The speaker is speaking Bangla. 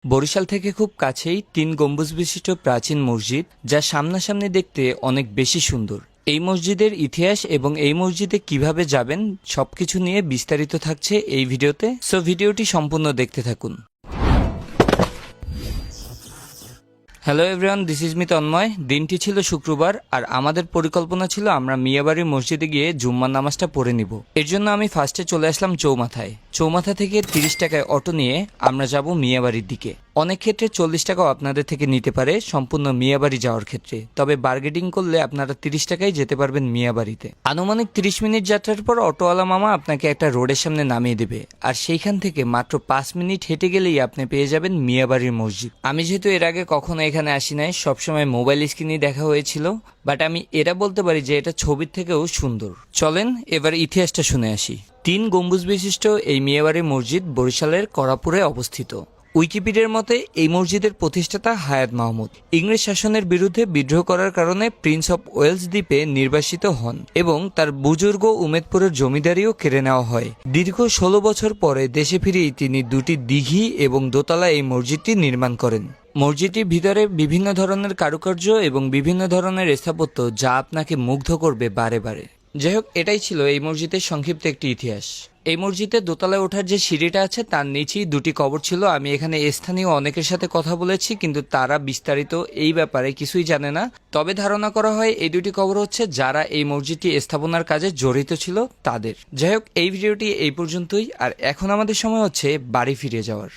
বরিশাল থেকে খুব কাছেই ৩ গম্বুজ বিশিষ্ট প্রাচীন মসজিদ, যা সামনাসামনি দেখতে অনেক বেশি সুন্দর। এই মসজিদের ইতিহাস এবং এই মসজিদে কিভাবে যাবেন সবকিছু নিয়ে বিস্তারিত থাকছে এই ভিডিওতে, সো ভিডিওটি সম্পূর্ণ দেখতে থাকুন। Hello everyone, this is me Tanmay. দিনটি ছিল শুক্রবার, আর আমাদের পরিকল্পনা ছিল আমরা মিয়াবাড়ি মসজিদে গিয়ে জুম্মার নামাজটা পড়ে নিব। এর জন্য আমি ফার্স্টে চলে আসলাম চৌমাথায়। চৌমাথা থেকে 30 টাকায় অটো নিয়ে আমরা যাব মিয়াবাড়ির দিকে। অনেক ক্ষেত্রে 40 টাকাও আপনাদের থেকে নিতে পারে সম্পূর্ণ মিয়াবাড়ি যাওয়ার ক্ষেত্রে, তবে বার্গেটিং করলে আপনারা 30 টাকায় যেতে পারবেন মিয়াবাড়িতে। আনুমানিক 30 মিনিট যাত্রার পর অটোওয়ালা মামা আপনাকে একটা রোডের সামনে নামিয়ে দেবে, আর সেইখান থেকে মাত্র 5 মিনিট হেঁটে গেলেই আপনি পেয়ে যাবেন মিয়াবাড়ির মসজিদ। আমি যেহেতু এর আগে কখনো এখানে আসি নাই, সবসময় মোবাইল স্ক্রিনেই দেখা হয়েছিল, বাট আমি এটা বলতে পারি যে এটা ছবির থেকেও সুন্দর। চলেন এবার ইতিহাসটা শুনে আসি। 3 গম্বুজ বিশিষ্ট এই মিয়াবাড়ি মসজিদ বরিশালের করাপুরে অবস্থিত। উইকিপিডিয়ার মতে এই মসজিদের প্রতিষ্ঠাতা হায়াত মাহমুদ ইংরেজ শাসনের বিরুদ্ধে বিদ্রোহ করার কারণে প্রিন্স অফ ওয়েলস দ্বীপে নির্বাসিত হন এবং তার বুজুর্গ উমেদপুরের জমিদারিও কেড়ে নেওয়া হয়। দীর্ঘ 16 বছর পরে দেশে ফিরেই তিনি 2টি দিঘি এবং দোতলা এই মসজিদটি নির্মাণ করেন। মসজিদটির ভিতরে বিভিন্ন ধরনের কারুকার্য এবং বিভিন্ন ধরনের স্থাপত্য, যা আপনাকে মুগ্ধ করবে বারে বারে। যাই হোক, এটাই ছিল এই মসজিদের সংক্ষিপ্ত একটি ইতিহাস। এই মসজিদে দোতলায় ওঠার যে সিঁড়িটা আছে তার নিচেই 2টি কবর ছিল। আমি এখানে স্থানীয় অনেকের সাথে কথা বলেছি, কিন্তু তারা বিস্তারিত এই ব্যাপারে কিছুই জানে না। তবে ধারণা করা হয় এই 2টি কবর হচ্ছে যারা এই মসজিদটি স্থাপনার কাজে জড়িত ছিল তাদের। যাই হোক, এই ভিডিওটি এই পর্যন্তই, আর এখন আমাদের সময় হচ্ছে বাড়ি ফিরে যাওয়ার।